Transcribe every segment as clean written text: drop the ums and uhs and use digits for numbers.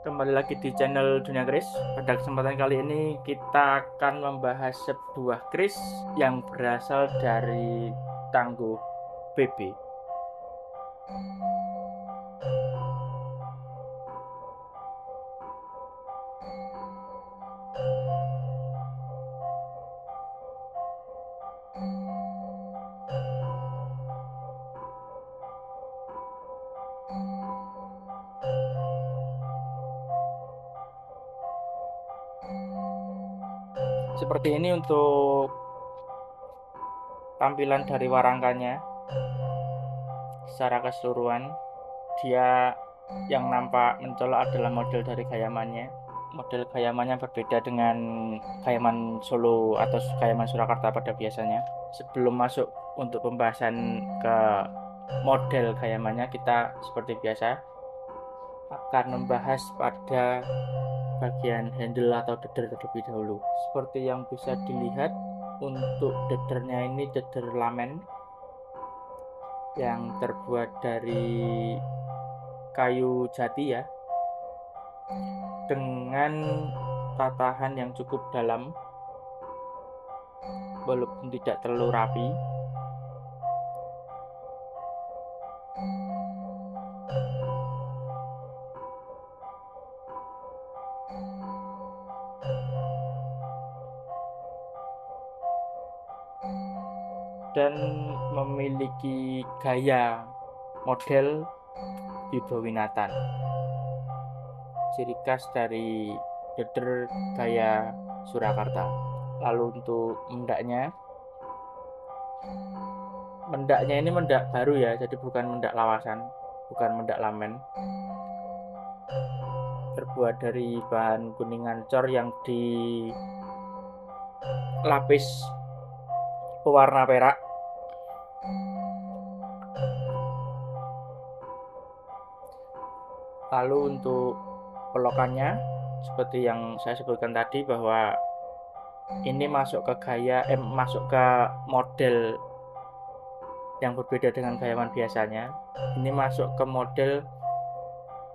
Kembali lagi di channel Dunia Kris. Pada kesempatan kali ini kita akan membahas sebuah kris yang berasal dari Tangguh BB. Seperti ini untuk tampilan dari warangkanya secara keseluruhan. Dia yang nampak mencolok adalah model dari gayamannya. Model gayamannya berbeda dengan gayaman Solo atau gayaman Surakarta pada biasanya. Sebelum masuk untuk pembahasan ke model gayamannya, kita seperti biasa akan membahas pada bagian handle atau deder terlebih dahulu. Seperti yang bisa dilihat, untuk dedernya ini deder lamen yang terbuat dari kayu jati ya, dengan tatahan yang cukup dalam walaupun tidak terlalu rapi. Dan memiliki gaya model Wibawinatan, ciri khas dari deder gaya Surakarta. Lalu untuk mendaknya ini mendak baru ya, jadi bukan mendak lawasan, bukan mendak lamen. Terbuat dari bahan kuningan cor yang dilapis pewarna perak. Lalu untuk pelokannya, seperti yang saya sebutkan tadi, bahwa ini masuk ke model yang berbeda dengan gayaman biasanya. Ini masuk ke model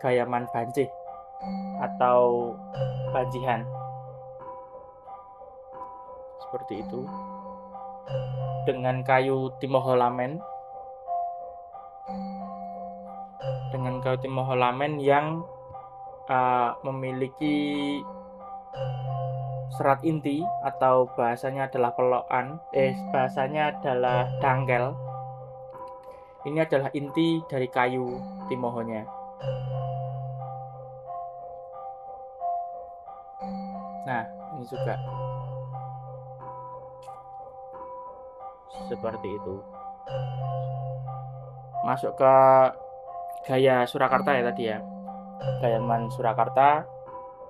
gayaman bancih atau banjihan, seperti itu, dengan kayu timoho lamen, yang memiliki serat inti atau bahasanya adalah bahasanya adalah dangkel. Ini adalah inti dari kayu timohonya. Nah, ini juga seperti itu. Masuk ke gaya Surakarta ya tadi ya. Gayaman Surakarta,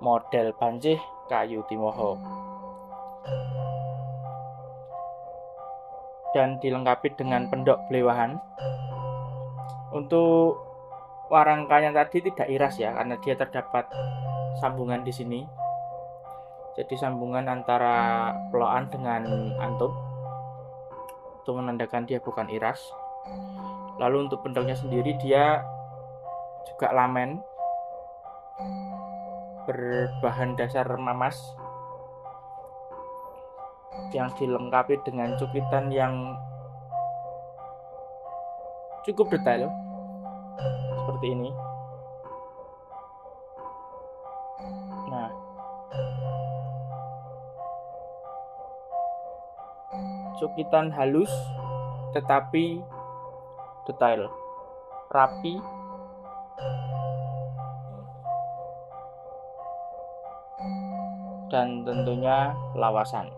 model banjih, kayu timoho. Dan dilengkapi dengan pendok belewahan. Untuk warangkanya tadi tidak iras ya, karena dia terdapat sambungan di sini. Jadi sambungan antara pelokan dengan antuk, itu menandakan dia bukan iras. Lalu untuk pendoknya sendiri dia juga lamen berbahan dasar mamas yang dilengkapi dengan cukitan yang cukup detail seperti ini. Nah, cukitan halus tetapi detail, rapi, dan tentunya lawasan.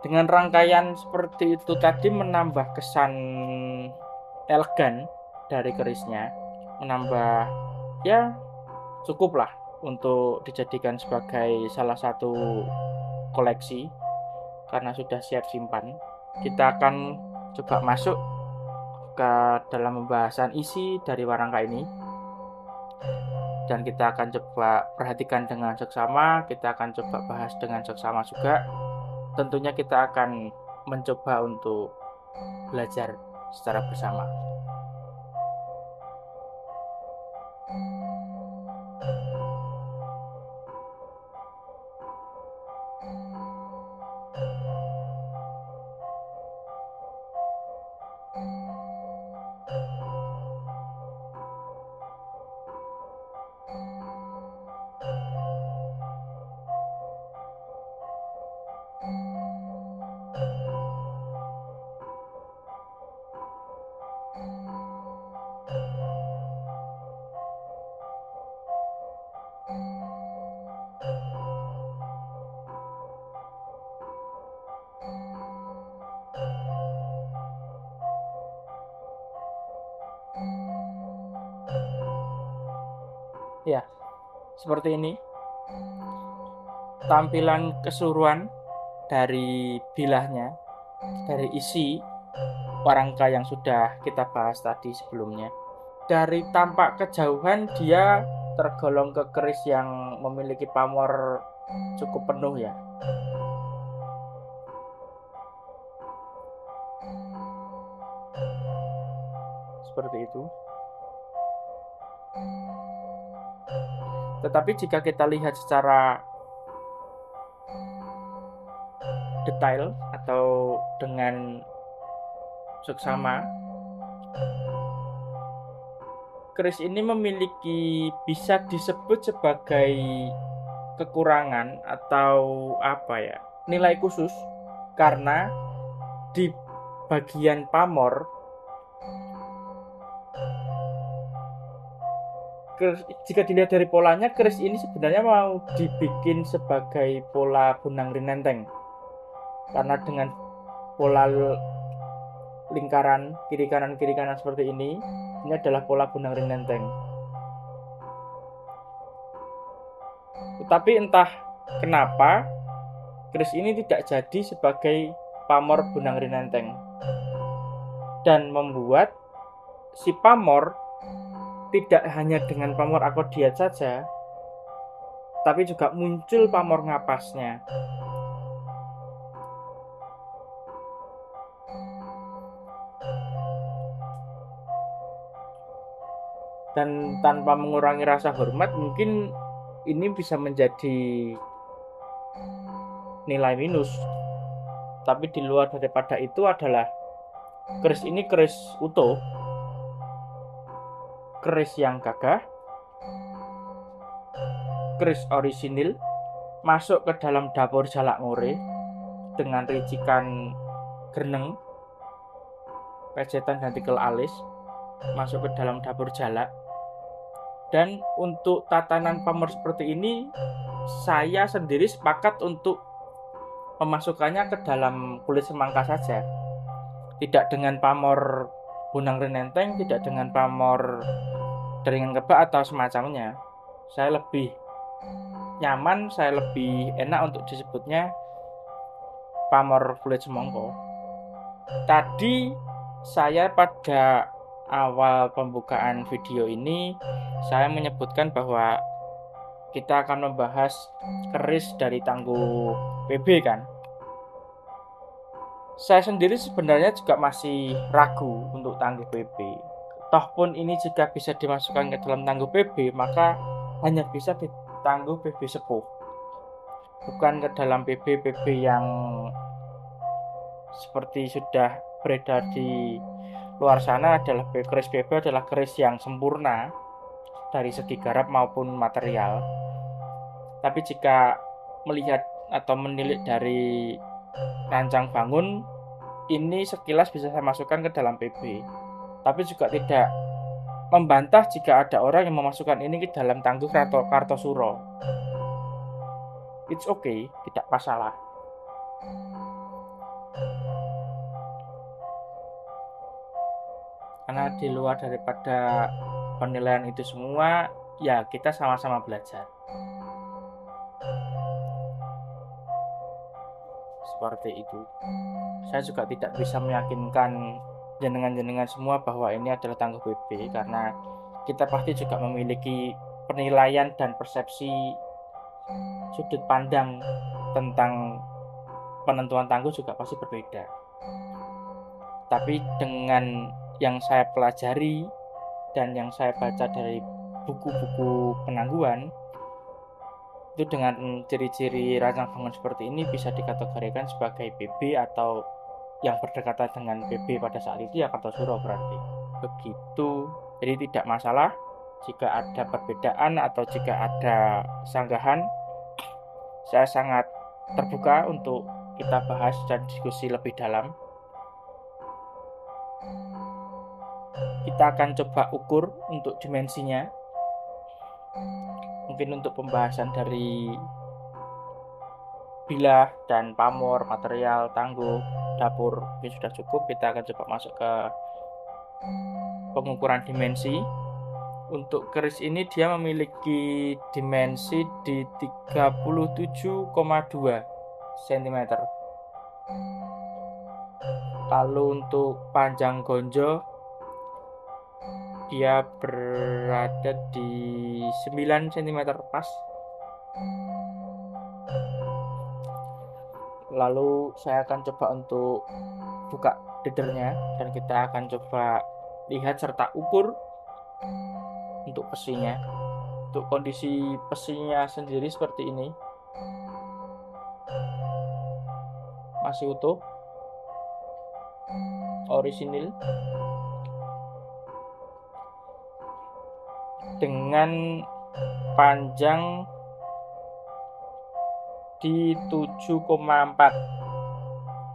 Dengan rangkaian seperti itu tadi menambah kesan elegan dari kerisnya, menambah ya cukup lah untuk dijadikan sebagai salah satu koleksi karena sudah siap simpan. Kita akan coba masuk ke dalam pembahasan isi dari warangka ini, dan kita akan coba perhatikan dengan seksama, kita akan coba bahas dengan seksama juga. Tentunya kita akan mencoba untuk belajar secara bersama. seperti ini tampilan keseluruhan dari bilahnya, dari isi warangka yang sudah kita bahas tadi sebelumnya. Dari tampak kejauhan dia tergolong ke keris yang memiliki pamor cukup penuh ya. Seperti itu. Tetapi jika kita lihat secara detail atau dengan seksama, keris ini memiliki bisa disebut sebagai kekurangan atau nilai khusus, karena di bagian pamor jika dilihat dari polanya, keris ini sebenarnya mau dibikin sebagai pola benang rinenteng, karena dengan pola lingkaran kiri kanan seperti ini adalah pola benang rinenteng. Tetapi entah kenapa keris ini tidak jadi sebagai pamor benang rinenteng, dan membuat si pamor tidak hanya dengan pamor akodiat saja, tapi juga muncul pamor ngapasnya. Dan tanpa mengurangi rasa hormat, mungkin ini bisa menjadi nilai minus. Tapi di luar daripada itu adalah keris ini keris utuh, keris yang gagah, keris orisinil, masuk ke dalam dapur Jalak Ngore dengan ricikan gerneng, pejetan dan tikel alis, masuk ke dalam dapur Jalak. Dan untuk tatanan pamor seperti ini, saya sendiri sepakat untuk memasukkannya ke dalam kulit semangka saja, tidak dengan pamor bunang renenteng, tidak dengan pamor deringan kebak atau semacamnya. Saya lebih nyaman, saya lebih enak untuk disebutnya pamor kulit semongko. Tadi saya pada awal pembukaan video ini saya menyebutkan bahwa kita akan membahas keris dari Tangguh PB kan. Saya sendiri sebenarnya juga masih ragu untuk Tangguh PB. Toh pun ini jika bisa dimasukkan ke dalam Tangguh PB, maka hanya bisa di Tangguh PB sepuh, bukan ke dalam PB yang seperti sudah beredar di luar sana. Adalah keris PB adalah keris yang sempurna dari segi garap maupun material. Tapi jika melihat atau menilik dari rancang bangun, ini sekilas bisa saya masukkan ke dalam PB. Tapi juga tidak membantah jika ada orang yang memasukkan ini ke dalam Tangguh Kartosuro. It's okay, tidak masalah. Karena di luar daripada penilaian itu semua, ya kita sama-sama belajar. Seperti itu. Saya juga tidak bisa meyakinkan jenengan-jenengan semua bahwa ini adalah Tangguh PB, karena kita pasti juga memiliki penilaian dan persepsi sudut pandang tentang penentuan tangguh juga pasti berbeda. Tapi dengan yang saya pelajari dan yang saya baca dari buku-buku penangguhan, itu dengan ciri-ciri rancang bangun seperti ini bisa dikategorikan sebagai PB, atau yang berdekatan dengan PB pada saat itu ya Kartosuro berarti. Begitu. Jadi tidak masalah jika ada perbedaan atau jika ada sanggahan. Saya sangat terbuka untuk kita bahas dan diskusi lebih dalam. Kita akan coba ukur untuk dimensinya. Mungkin untuk pembahasan dari bilah dan pamor, material, tangguh, dapur ini sudah cukup. Kita akan coba masuk ke pengukuran dimensi. Untuk keris ini dia memiliki dimensi di 37,2 cm. Lalu untuk panjang gonjo dia berada di 9 cm pas. Lalu saya akan coba untuk buka dadernya dan kita akan coba lihat serta ukur untuk pesinya. Untuk kondisi pesinya sendiri seperti ini, masih utuh, orisinil, dengan panjang di 7,4,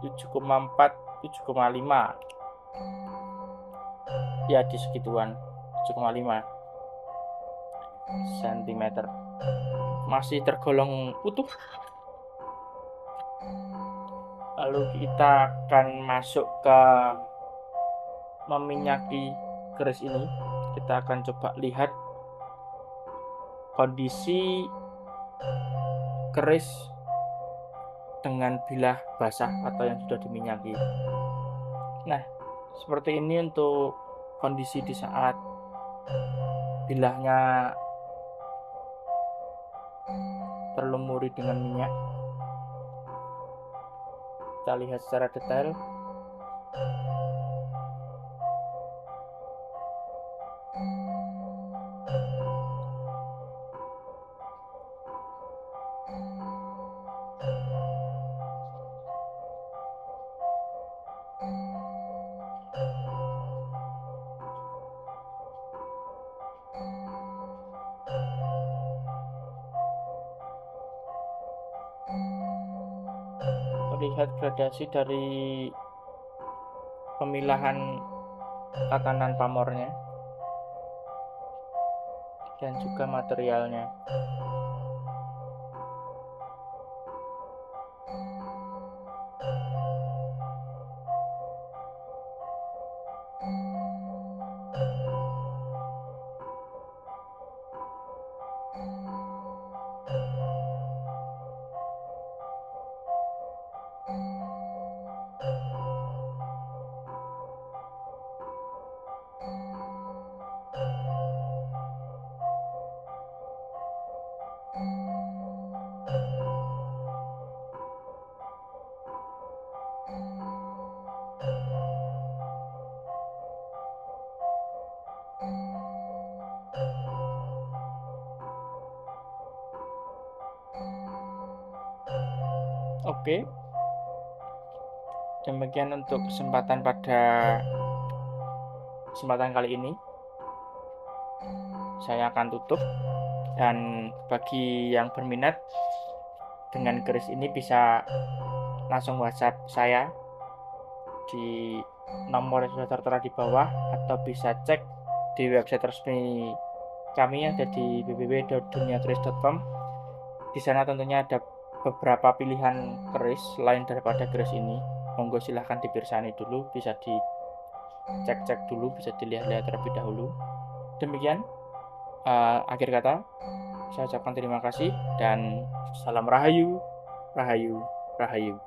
7,5 ya, di segituan 7,5 cm, masih tergolong utuh. Lalu kita akan masuk ke meminyaki keris ini. Kita akan coba lihat kondisi keris dengan bilah basah atau yang sudah diminyaki. Nah, seperti ini untuk kondisi di saat bilahnya terlumuri dengan minyak. Kita lihat secara detail. Terlihat gradasi dari pemilahan tatanan pamornya dan juga materialnya. Oke, demikian untuk kesempatan kali ini. Saya akan tutup, dan bagi yang berminat dengan keris ini bisa langsung WhatsApp saya di nomor yang sudah tertera di bawah, atau bisa cek di website resmi kami yang ada di www.duniakeris.com. Di sana tentunya ada beberapa pilihan keris lain daripada keris ini. Monggo silahkan dipirsani dulu, bisa dicek-cek dulu, bisa dilihat-lihat terlebih dahulu. Demikian akhir kata, saya ucapkan terima kasih dan salam rahayu, rahayu, rahayu.